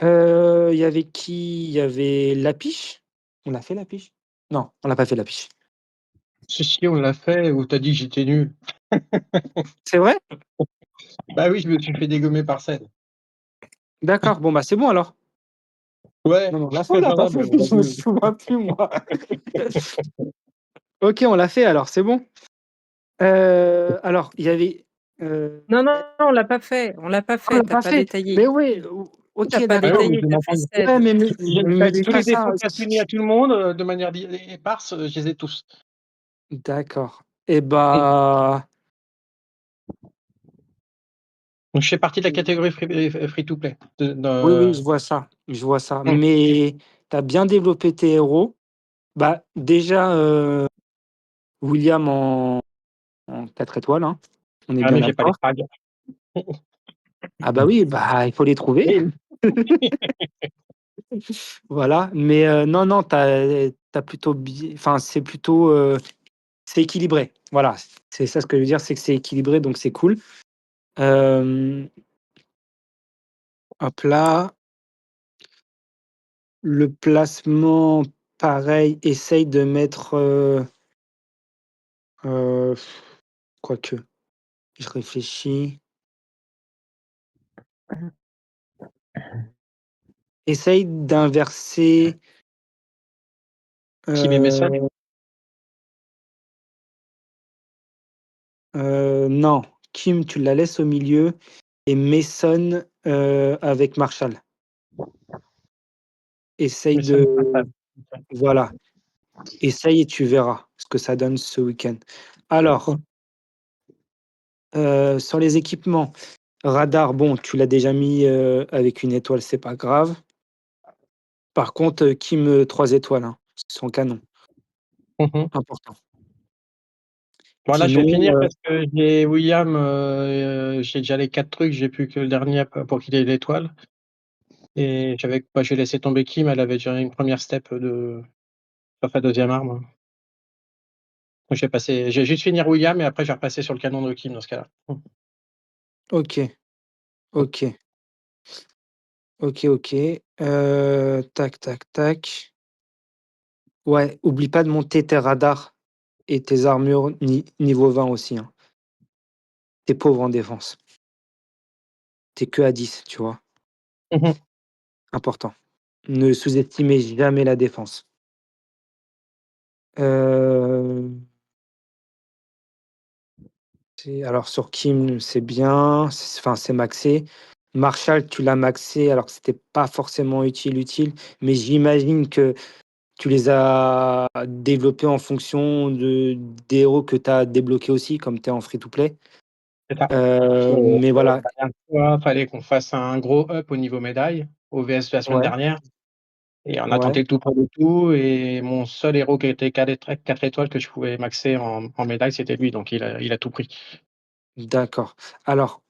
Il y avait qui? Il y avait Lapiche. On l'a fait Lapiche? Non, on l'a pas fait Lapiche. Si, si, on l'a fait où tu as dit que j'étais nul. C'est vrai? Bah oui, je me suis fait dégommer par Ced. D'accord, bon, bah, c'est bon alors. Ouais, Non, mais on l'a pas voilà, fait, bah, on a je me vu. souviens plus moi. OK, on l'a fait alors, c'est bon. Alors il y avait, Non, il y a non, on l'a pas fait, on l'a pas ah, on fait, l'a tu as pas pas fait? détaillé. Mais oui, o Tu as OK, pas Bah oui, mais d'accord. détaillé, je tu as m'en fait Ouais, Ced. mais tous les pas ça. défauts que tu as soulignés à tout le monde, de manière di éparse, je les ai tous. D'accord et Mmh. bah, Donc je fais partie de la catégorie free to play oui, oui, de je vois ça, mmh. mais tu as bien développé tes héros. Bah, déjà, William en 4 étoiles, hein, on est Ah bien mais j'ai pas les d'accord. frags. Ah bah oui, bah, il faut les trouver. Oui. Voilà, mais non, non, tu as plutôt bien enfin, c'est plutôt, c'est équilibré. Voilà, c'est ça ce que je veux dire, c'est que c'est équilibré, donc c'est cool. Hem, hop là, le placement, pareil, essaye de mettre, heu, quoique, je réfléchis. Essaye d'inverser, Kim et Mason? heu non, Kim, tu la laisses au milieu et Mason, avec Marshall. Essaye Mason de et Marshall. OK. voilà, essaye et tu verras ce que ça donne ce week-end. Alors, Mmh. sur les équipements, radar, bon, tu l'as déjà mis, avec une étoile, c'est pas grave. Par contre, Kim, 3 étoiles, hein, son canon, Mmh mh. important. Bon là, je vais Sinon, finir parce que j'ai William, j'ai déjà les 4 trucs, j'ai plus que le dernier pour qu'il ait l'étoile et j'ai laissé tomber Kim, elle avait déjà une première step de sur sa deuxième arme. Donc je vais juste finir William et après je vais repasser sur le canon de Kim dans ce cas-là. Mmh. OK, Mmh. OK, OK, OK, tac, tac, tac. Ouais, oublie pas de monter tes radars et tes armures niveau 20 aussi, hein. Tu pauvre en défense. T'es que à 10, tu vois? Mmh mh. Important. Ne sous-estimez jamais la défense. Heu, c'est alors sur Kim, c'est bien, enfin, c'est maxé. Marshall, tu l'as maxé alors que c'était pas forcément utile, mais j'imagine que tu les as développés en fonction des héros que tu as débloqués aussi, comme tu es en free to play. C'est ça. Mais voilà, La dernière fois, fallait qu'on fasse un gros up au niveau médaille, au VS de la semaine ouais, dernière et on a ouais, tenté le tout pour le tout et mon seul héros qui était 4 étoiles que je pouvais maxer en médaille, c'était lui, donc il a tout pris. d'accord. Alors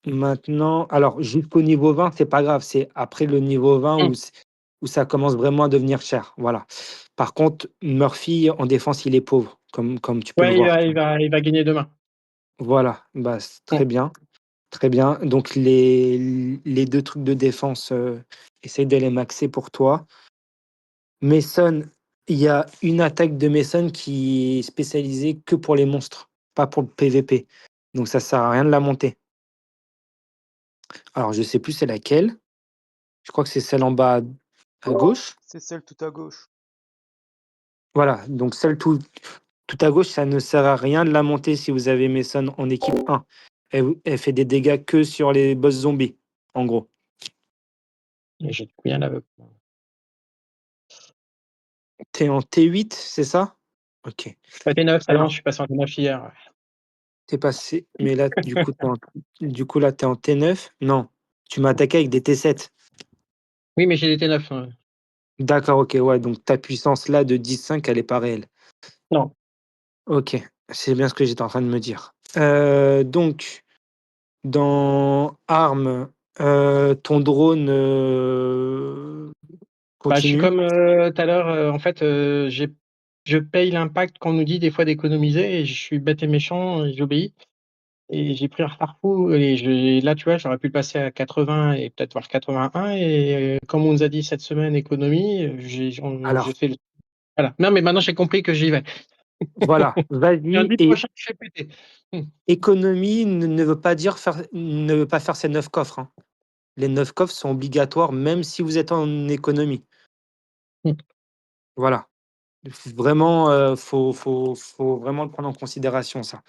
maintenant, alors jusqu'au niveau 20, c'est pas grave, c'est après le niveau 20 Mmh. où ça commence vraiment à devenir cher, voilà. Par contre, Murphy en défense, il est pauvre, comme tu peux le Ouais, voir, tu vois? il va gagner demain. Voilà, bah, c Mmh. très bien, très bien. Donc les 2 trucs de défense, essaye de les maxer pour toi. Mason, il y a une attaque de Mason qui est spécialisée que pour les monstres, pas pour le PVP. Donc ça sert à rien de la monter. Alors je sais plus c'est laquelle, je crois que c'est celle en bas à gauche. C'est celle tout à gauche. Voilà, donc celle tout à gauche, ça ne sert à rien de la monter si vous avez Mason en équipe 1. Elle fait des dégâts que sur les boss zombies, en gros. Et j'ai bien l'aveugle. Tu es en T8, c'est ça? OK. Ouais, T9, ça y est, je Alors, suis passé en T9 hier. tu es passé mais là, tu es en T9? Non, tu m'as attaqué avec des T7. Oui, mais j'ai des T9, D'accord, OK, ouais, donc ta puissance là de 10-5, elle est pas réelle. non. OK, c'est bien ce que j'étais en train de me dire. Donc dans armes, ton drone, Bah, je suis continue? comme, tout à l'heure, en fait, je paye l'impact qu'on nous dit des fois d'économiser et je suis bête et méchant et j'obéis. et j'ai pris un retard fou et là, tu vois, j'aurais pu le passer à 80 et peut-être voir 81 et comme on nous a dit cette semaine économie, j'ai Alors, fait le voilà. Non, mais maintenant j'ai compris que j'y vais. voilà, vas-y. Lundi Et prochain, je fais péter. Mmh. économie ne veut pas dire ne veut pas faire ces 9 coffres, hein. Les 9 coffres sont obligatoires même si vous êtes en économie. Mmh. Voilà. Vraiment, faut vraiment le prendre en considération ça.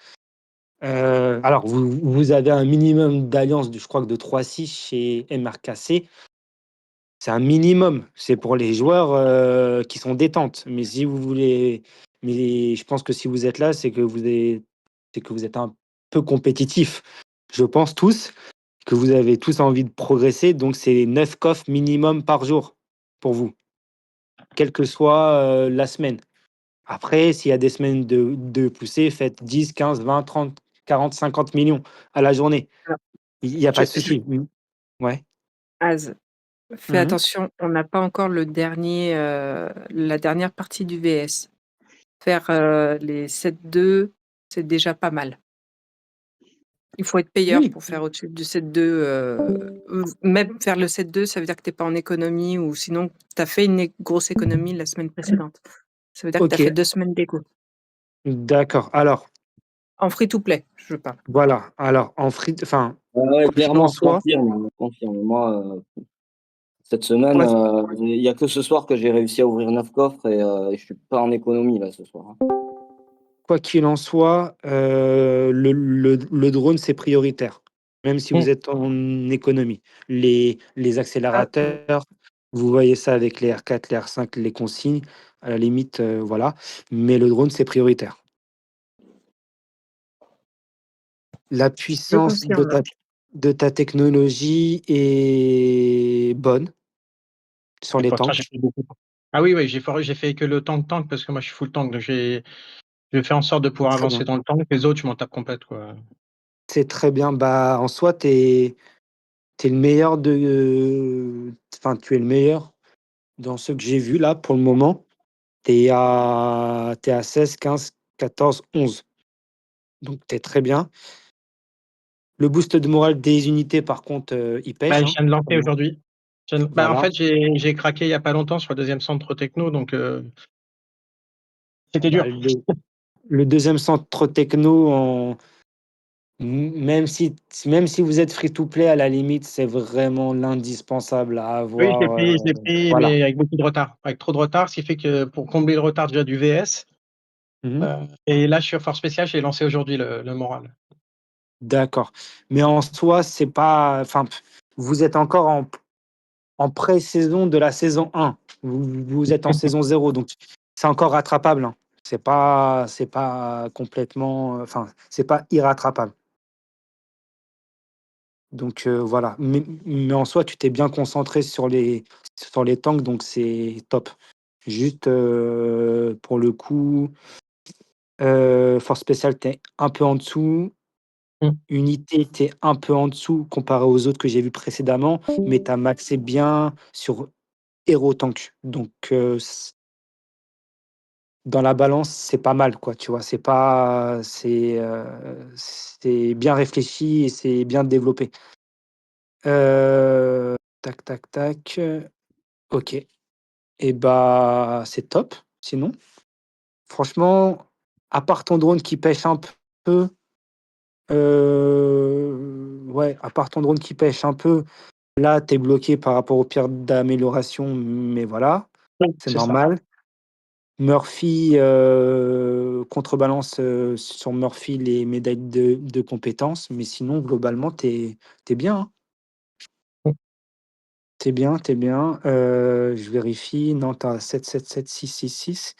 Alors vous avez un minimum d'alliances je crois que de 3-6 chez MRKC. C'est un minimum, c'est pour les joueurs, qui sont détentes. Mais si vous voulez mais je pense que si vous êtes là, c'est que vous êtes un peu compétitifs. Je pense tous que vous avez tous envie de progresser, donc c'est 9 coffres minimum par jour pour vous, quelle que soit, la semaine. Après, s'il y a des semaines de poussée, faites 10, 15, 20, 30, 40, 50 millions à la journée. Alors, Il y a pas de je souci. Mmh. Ouais. Az, fais Mmh. attention, on n'a pas encore la dernière partie du VS. Faire, les 7-2, c'est déjà pas mal. Il faut être payeur Oui. pour faire au-dessus du 7-2, même faire le 7-2, ça veut dire que tu es pas en économie ou sinon tu as fait une grosse économie la semaine précédente. Ça veut dire que tu as fait OK, 2 semaines d'éco. d'accord. Alors, En free to play, je parle. voilà. Alors en free enfin, Ouais, ouais, quoi qu'il en clairement, soit, je confirme. Moi, cette pour semaine, la il y a que ce soir que j'ai réussi à ouvrir 9 coffres et je suis pas en économie là ce soir, hein. quoi qu'il en soit, le drone, c'est prioritaire, même si Mmh. vous êtes en économie. Les Ah, accélérateurs, vous voyez ça avec les R4, les R5, les consignes, à la limite, voilà, mais le drone, c'est prioritaire. La je puissance confirme. de ta technologie est bonne sur Et les pourtant, j'ai tanks. fait beaucoup. Ah oui, oui, j'ai fait que le tank parce que moi je suis full tank, donc j'ai fait en sorte de pouvoir Très avancer bien. dans le tank. Les autres, je m'en tape complète, quoi. C'est très bien. Bah, en soi, tu le meilleur enfin, tu es le meilleur dans ceux que j'ai vus là pour le moment. Tu à 16, 15, 14, 11. Donc tu es très bien. Le boost de morale des unités, par contre, il Bah, pêche, je hein. viens de lancer aujourd'hui. Bah, en Voilà. fait, j'ai craqué il y a pas longtemps sur le 2e centre techno, donc c'était Bah, dur. le 2e centre techno en même si vous êtes free to play, à la limite, c'est vraiment l'indispensable à Oui, avoir, je l'ai pris, voilà. mais avec beaucoup de retard. Avec trop de retard, ce qui fait que pour combler le retard déjà du VS, Mmh. et là, sur force spéciale, j'ai lancé aujourd'hui le moral. D'accord. Mais en soi, c'est pas enfin, vous êtes encore en pré-saison de la saison 1. Vous êtes en saison 0, donc c'est encore rattrapable, hein. C'est pas complètement, enfin, c'est pas irrattrapable. Donc voilà. Mais en soi, tu t'es bien concentré sur les tanks, donc c'est top. Juste, pour le coup, force spéciale, tu un peu en dessous. Mmh. Unité, tu un peu en dessous comparé aux autres que j'ai vus précédemment, mais tu as maxé bien sur Hero Tank. Donc dans la balance, c'est pas mal, quoi, tu vois? C'est bien réfléchi et c'est bien développé. Tac, tac, tac, OK et bah, c'est top, sinon. Franchement, à part ton drone qui pêche un peu, ouais, à part ton drone qui pêche un peu, là, tu es bloqué par rapport aux pierres d'amélioration, mais voilà, Oui, c'est c'est ça. normal. Murphy, contrebalance, sur Murphy les médailles de compétences, mais sinon globalement tu es bien, hein. Mmh. Tu es bien, tu es bien. Je vérifie, non, tu as 7, 7, 7, 6, 6, 6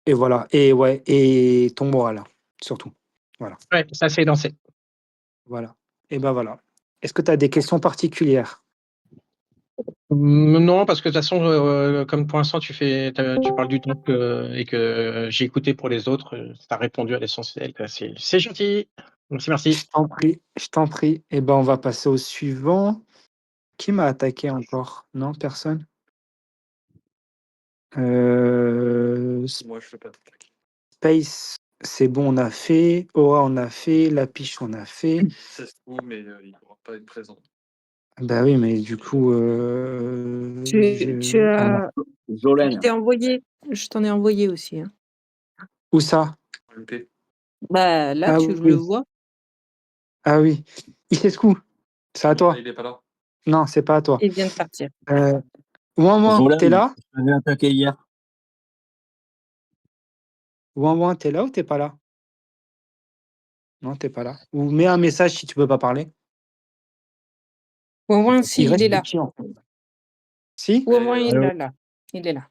et voilà et ouais et ton moral, surtout. Voilà, Ouais, ça s'est lancé. voilà et bah, voilà. Est-ce que tu as des questions particulières? Non, parce que de toute façon, comme pour l'instant tu parles du temps et que j'ai écouté pour les autres, tu as répondu à l'essentiel, quoi. C'est gentil. Merci, merci. Je t'en prie, je t'en prie et ben, on va passer au suivant. Qui m'a attaqué encore? Non, personne? Moi, je fais pas d'attaque. Space C'est bon, on a fait. Aura, on a fait. Lapiche, on a fait. Ça se trouve, mais il ne pourra pas être présent. Bah oui, mais du coup, Tu on a... as Jolène. je t'en ai envoyé aussi, hein. Où ça? MP. Bah, là, Ah tu le oui, vois. ah oui. Issescu, c'est à toi. Il n'est pas là. Non, c'est pas à toi. Il vient de partir. Ouin, t'es Jolène, là? je l'avais attaqué hier. Ouin, t'es là ou t'es pas là? Non, t'es pas là. Ou mets un message si tu peux pas parler. Ouin, si, Il il reste est là. qui en fait? Si? Ouin, il est Allô? là. Il est là.